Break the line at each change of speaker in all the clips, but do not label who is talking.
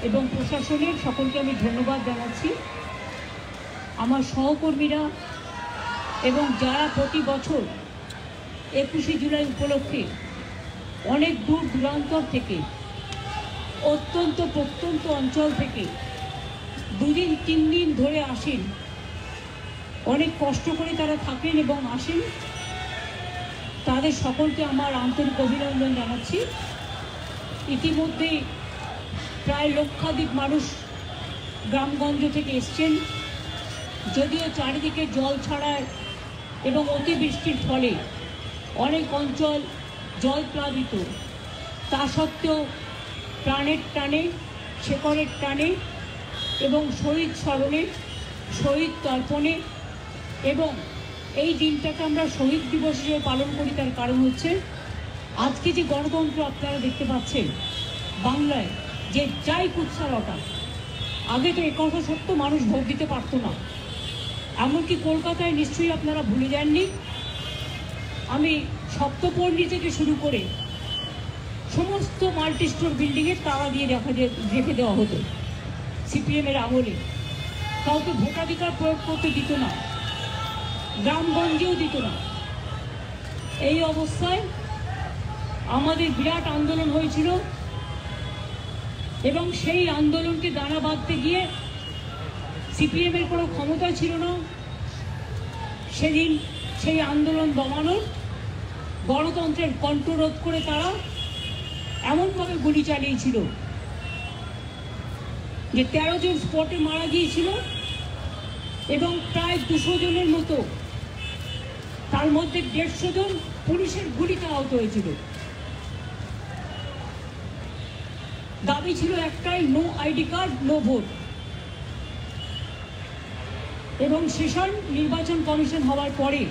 এবং প্রশাসনের সকলকে আমি ধন্যবাদ জানাচ্ছি। আমার সহকর্মীরা এবং যারা প্রতি বছর 21শে জুলাই উপলক্ষে অনেক দূর দূরান্তর থেকে, অত্যন্ত প্রত্যন্ত অঞ্চল থেকে 2 দিন 3 দিন ধরে আসেন, অনেক কষ্ট করে তারা থাকেন এবং আসেন, তাদের সকলকে আমার আন্তরিক অভিনন্দন জানাচ্ছি। ইতিমধ্যে প্রায় লক্ষাধিক মানুষ গ্রামগঞ্জ থেকে এসছেন। যদিও চারিদিকে জল ছড়ায় এবং অতিবৃষ্টির ফলে অনেক অঞ্চল জল প্লাবিত, তা সত্ত্বেও প্রাণের টানে, শেকড়ের টানে এবং শহীদ স্মরণে, শহীদ তর্পণে এবং এই দিনটাকে আমরা শহীদ দিবস হিসেবে পালন করি। তার কারণ হচ্ছে আজকে যে গণতন্ত্র আপনারা দেখতে পাচ্ছেন বাংলায়, যে যাই কুৎসারটা, আগে তো একথা সত্য মানুষ ভোট দিতে পারতো না। এমনকি কলকাতায় নিশ্চয়ই আপনারা ভুলে যাননি, আমি সপ্তপল্লী থেকে শুরু করে সমস্ত মাল্টি স্টোর বিল্ডিংয়ের তালা দিয়ে রেখে দেওয়া হতো সিপিএমের আমলে। কাউকে ভোটাধিকার প্রয়োগ করতে দিত না, গ্রামগঞ্জেও দিত না। এই অবস্থায় আমাদের বিরাট আন্দোলন হয়েছিল এবং সেই আন্দোলনকে দানা বাঁধতে গিয়ে সিপিএমের কোনো ক্ষমতা ছিল না সেদিন সেই আন্দোলন দমানোর। গণতন্ত্রের কণ্ঠরোধ করে তারা এমনভাবে গুলি চালিয়েছিল যে 13 জন স্পটে মারা গিয়েছিল এবং প্রায় 200 জনের মতো, তার মধ্যে 150 জন পুলিশের গুলিতে আহত হয়েছিল। দাবি ছিল একটাই, no ID card, no vote. এবং সেশন নির্বাচন কমিশন হওয়ার পরে,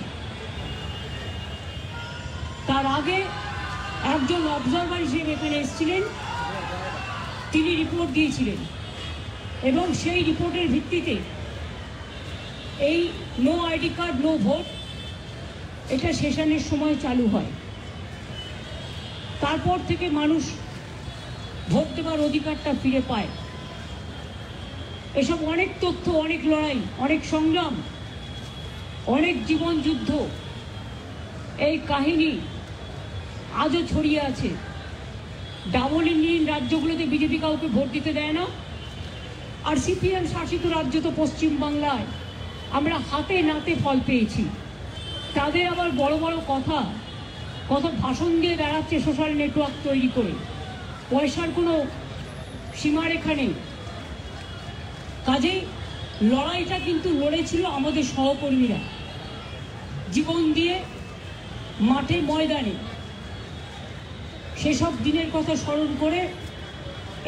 তার আগে একজন অবজারভার হিসেবে এখানে এসেছিলেন, তিনি রিপোর্ট দিয়েছিলেন এবং সেই রিপোর্টের ভিত্তিতে এই no ID card, no vote এটা সেশনের সময় চালু হয়। তারপর থেকে মানুষ ভোট দেওয়ার অধিকারটা ফিরে পায়। এসব অনেক তথ্য, অনেক লড়াই, অনেক সংগ্রাম, অনেক জীবন যুদ্ধ, এই কাহিনী আজও ছড়িয়ে আছে। ডাবল ইঞ্জিন রাজ্যগুলোতে বিজেপি কাউকে ভোট দিতে দেয় না, আর সিপিএম শাসিত রাজ্য তো পশ্চিমবাংলায় আমরা হাতে নাতে ফল পেয়েছি। তাদের আবার বড় বড় কথা ভাষণ দিয়ে বেড়াচ্ছে সোশ্যাল নেটওয়ার্ক তৈরি করে, পয়সার কোনো সীমারেখা নেই। কাজেই লড়াইটা কিন্তু লড়েছিল আমাদের সহকর্মীরা জীবন দিয়ে মাঠে ময়দানে। সেসব দিনের কথা স্মরণ করে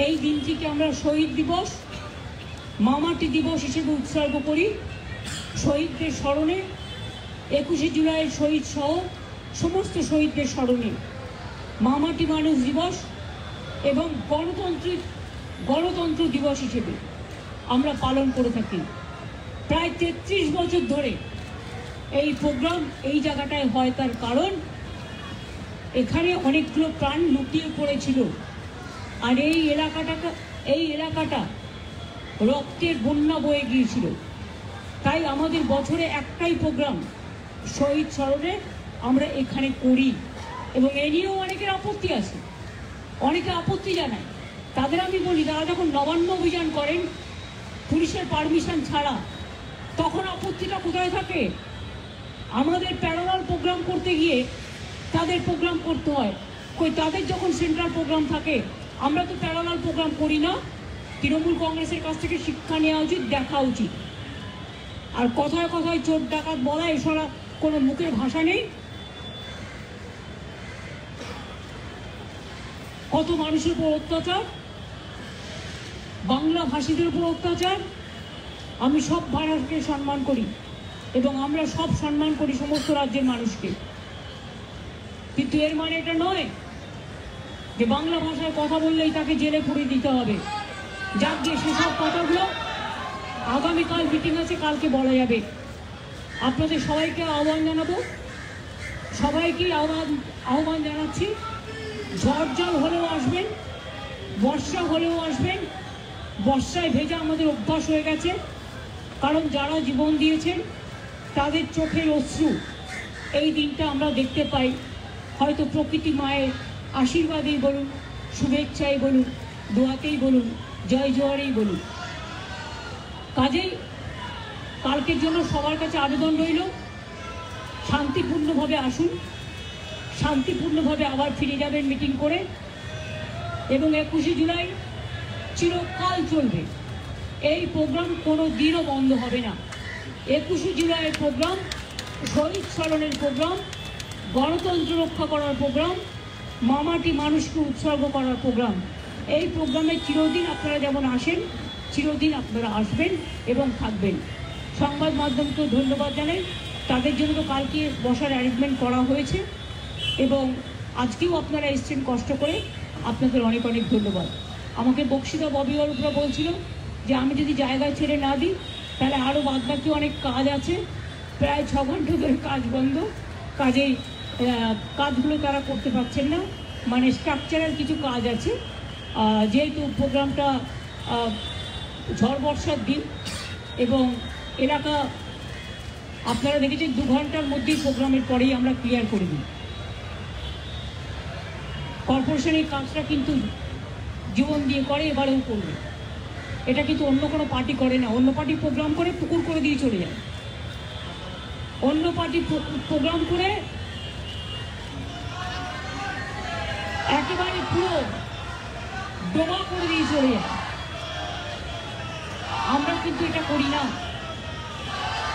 এই দিনটিকে আমরা শহীদ দিবস, মামাটি দিবস হিসেবে উৎসর্গ করি। শহীদদের স্মরণে, 21শে জুলাইয়ের শহীদ সহ সমস্ত শহীদদের স্মরণে মামাটি মানুষ দিবস এবং গণতন্ত্র দিবস হিসেবে আমরা পালন করে থাকি। প্রায় 33 বছর ধরে এই প্রোগ্রাম এই জায়গাটায় হয়। তার কারণ এখানে অনেকগুলো প্রাণ লুকিয়ে পড়েছিল, আর এই এলাকাটা রক্তের বন্যা বয়ে গিয়েছিল। তাই আমাদের বছরে একটাই প্রোগ্রাম শহীদ স্মরণে আমরা এখানে করি। এবং এ নিয়েও অনেকের আপত্তি আছে, অনেকে আপত্তি জানায়। তাদের আমি বলি, তারা যখন নবান্ন অভিযান করেন পুলিশের পারমিশন ছাড়া, তখন আপত্তিটা কোথায় থাকে? আমাদের প্যারালাল প্রোগ্রাম করতে গিয়ে তাদের প্রোগ্রাম করতে হয়। কই, তাদের যখন সেন্ট্রাল প্রোগ্রাম থাকে, আমরা তো প্যারালাল প্রোগ্রাম করি না। তৃণমূল কংগ্রেসের কাছ থেকে শিক্ষা নেওয়া উচিত, দেখা উচিত। আর কথায় কথায় চোর ডাকাত বলা, এছাড়া কোনো মুখের ভাষা নেই। কত মানুষের উপর অত্যাচার, বাংলা ভাষীদের উপর অত্যাচার। আমি সব ভাষাকে সম্মান করি এবং আমরা সব সম্মান করি সমস্ত রাজ্যের মানুষকে, কিন্তু এর মানে এটা নয় যে বাংলা ভাষায় কথা বললেই তাকে জেলে পুরে দিতে হবে। যাক গিয়ে সেসব কথাগুলো আগামীকাল মিটিং আছে, কালকে বলা যাবে। আপনাদের সবাইকে আহ্বান জানাবো, সবাইকে আহ্বান জানাচ্ছি, ঝড় জল হলেও আসবেন, বর্ষা হলেও আসবেন। বর্ষায় ভেজা আমাদের অভ্যাস হয়ে গেছে, কারণ যারা জীবন দিয়েছেন তাদের চোখের অশ্রু এই দিনটা আমরা দেখতে পাই। হয়তো প্রকৃতি মায়ের আশীর্বাদেই বলুন, শুভেচ্ছাই বলুন, দোয়াতেই বলুন, জয় জোয়ারেই বলুন। কাজেই কালকের জন্য সবার কাছে আবেদন রইল, শান্তিপূর্ণভাবে আসুন, শান্তিপূর্ণভাবে আবার ফিরে যাবেন মিটিং করে। এবং 21শে জুলাই চিরকাল চলবে এই প্রোগ্রাম, কোনো দিনও বন্ধ হবে না। 21শে জুলাইয়ের প্রোগ্রাম শহীদ স্মরণের প্রোগ্রাম, গণতন্ত্র রক্ষা করার প্রোগ্রাম, মামাটি মানুষকে উৎসর্গ করার প্রোগ্রাম। এই প্রোগ্রামে চিরদিন আপনারা যেমন আসেন, চিরদিন আপনারা আসবেন এবং থাকবেন। সংবাদ মাধ্যমকেও ধন্যবাদ জানাই, তাদের জন্য তো কালকে বসার অ্যারেঞ্জমেন্ট করা হয়েছে এবং আজকেও আপনারা এসছেন কষ্ট করে, আপনাদের অনেক অনেক ধন্যবাদ। আমাকে বক্সিতা ববি অরূপরা বলছিল যে আমি যদি জায়গায় ছেড়ে না দিই তাহলে আরও বাদবাকি অনেক কাজ আছে, প্রায় 6 ঘন্টা ধরে কাজ বন্ধ, কাজেই কাজগুলো তারা করতে পারছেন না, মানে স্ট্রাকচারাল কিছু কাজ আছে। যেহেতু প্রোগ্রামটা ঝড় বর্ষার দিন এবং এলাকা আপনারা দেখেছেন 2 ঘন্টার মধ্যেই প্রোগ্রামের পরেই আমরা ক্লিয়ার করে দিই। কর্পোরেশন এই কাজটা কিন্তু জীবন দিয়ে করে, এবারেও করবে। এটা কিন্তু অন্য কোনো পার্টি করে না। অন্য পার্টি প্রোগ্রাম করে পুকুর করে দিয়ে চলে যায়, অন্য পার্টি প্রোগ্রাম করে একেবারে পুরো ডোবা করে দিয়ে চলে যায়। আমরা কিন্তু এটা করি না।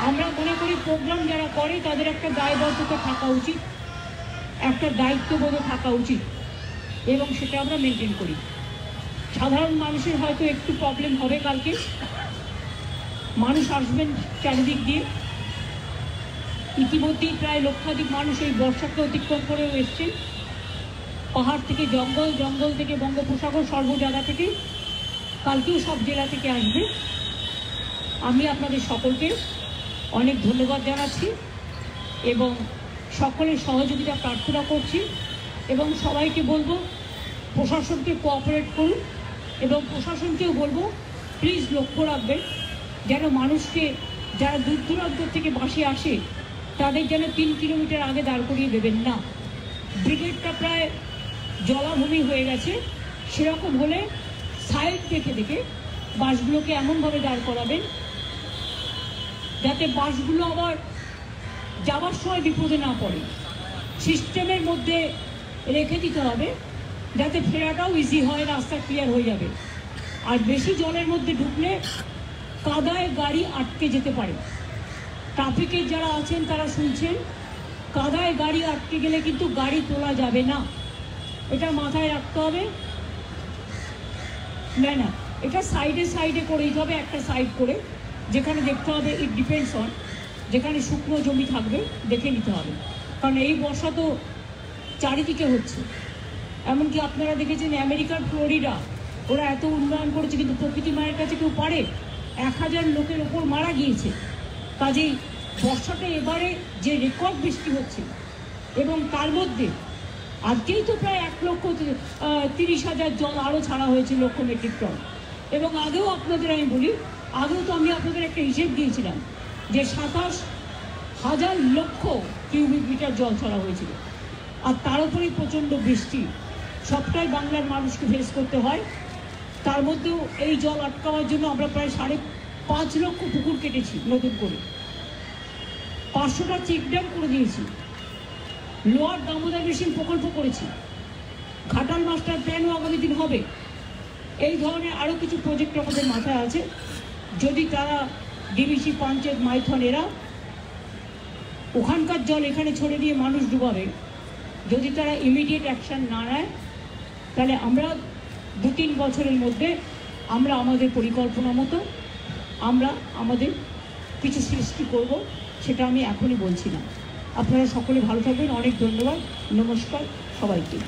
আমরা মনে করি প্রোগ্রাম যারা করে তাদের একটা দায়বদ্ধতা থাকা উচিত, একটা দায়িত্ববোধ থাকা উচিত এবং সেটা আমরা মেনটেন করি। সাধারণ মানুষের হয়তো একটু প্রবলেম হবে, কালকে মানুষ আসবেন চারিদিক দিয়ে, ইতিমধ্যেই প্রায় লক্ষাধিক মানুষ এই বর্ষাকে অতিক্রম করেও এসছেন, পাহাড় থেকে জঙ্গল, জঙ্গল থেকে বঙ্গোপসাগর, সর্ব জায়গা থেকে, কালকেও সব জেলা থেকে আসবে। আমি আপনাদের সকলকে অনেক ধন্যবাদ জানাচ্ছি এবং সকলের সহযোগিতা প্রার্থনা করছি এবং সবাইকে বলবো প্রশাসনকে কোঅপারেট করুন এবং প্রশাসনকেও বলবো প্লিজ লক্ষ্য রাখবেন যেন মানুষকে যারা দূর দূরান্ত থেকে বাসে আসে তাদের যেন 3 কিলোমিটার আগে দাঁড় করিয়ে দেবেন না। ব্রিগেডটা প্রায় জলাভূমি হয়ে গেছে, সেরকম হলে সাইড দেখে দেখে বাসগুলোকে এমনভাবে দাঁড় করাবেন যাতে বাসগুলো আবার যাওয়ার সময় বিপদে না পড়ে। সিস্টেমের মধ্যে রেখে দিতে হবে যাতে ফেরাটাও ইজি হয়, রাস্তা ক্লিয়ার হয়ে যাবে। আর বেশি জলের মধ্যে ঢুকলে কাদায় গাড়ি আটকে যেতে পারে। ট্রাফিকের যারা আছেন তারা শুনছেন, কাদায় গাড়ি আটকে গেলে কিন্তু গাড়ি তোলা যাবে না, এটা মাথায় রাখতে হবে। না না, এটা সাইডে সাইডে করে দিতে হবে, একটা সাইড করে, যেখানে দেখতে হবে ইট ডিপেন্ডস অন, যেখানে শুকনো জমি থাকবে দেখে নিতে হবে, কারণ এই বর্ষা তো চারিদিকে হচ্ছে। এমনকি আপনারা দেখেছেন আমেরিকার ফ্লোরিডা, ওরা এত উন্নয়ন করেছে কিন্তু প্রকৃতি মায়ের কাছে কেউ পারে? 1000 লোকের ওপর মারা গিয়েছে। কাজেই বর্ষাটা এবারে যে রেকর্ড বৃষ্টি হচ্ছে এবং তার মধ্যে আজকেই তো প্রায় 1,30,000 জল আরও ছাড়া হয়েছে, লক্ষ মেট্রিক টন। এবং আগেও আপনাদের আমি বলি, আগেও তো আমি আপনাদের একটা হিসেব দিয়েছিলাম যে 27,000 লক্ষ কিউবিক মিটার জল ছাড়া হয়েছিল। আর তার উপরেই প্রচণ্ড বৃষ্টি, সবটাই বাংলার মানুষকে ফেস করতে হয়। তার মধ্যেও এই জল আটকাবার জন্য আমরা প্রায় 5.5 লক্ষ পুকুর কেটেছি, নতুন করে 500টা চেকড্যাম করে দিয়েছি, লোয়ার দামোদর বেসিন প্রকল্প করেছি, ঘাটাল মাস্টার প্ল্যানও আগামী দিন হবে। এই ধরনের আরও কিছু প্রজেক্ট আমাদের মাথায় আছে। যদি তারা ডিবিসি, পঞ্চায়েত, মাইথন এরা ওখানকার জল এখানে ছড়ে দিয়ে মানুষ ডুবাবে, যদি তারা ইমিডিয়েট অ্যাকশান না নেয় তাহলে আমরা 2-3 বছরের মধ্যে আমরা আমাদের পরিকল্পনা মতো আমরা আমাদের কিছু সৃষ্টি করব, সেটা আমি এখনই বলছি না। আপনারা সকলে ভালো থাকবেন। অনেক ধন্যবাদ। নমস্কার সবাইকে।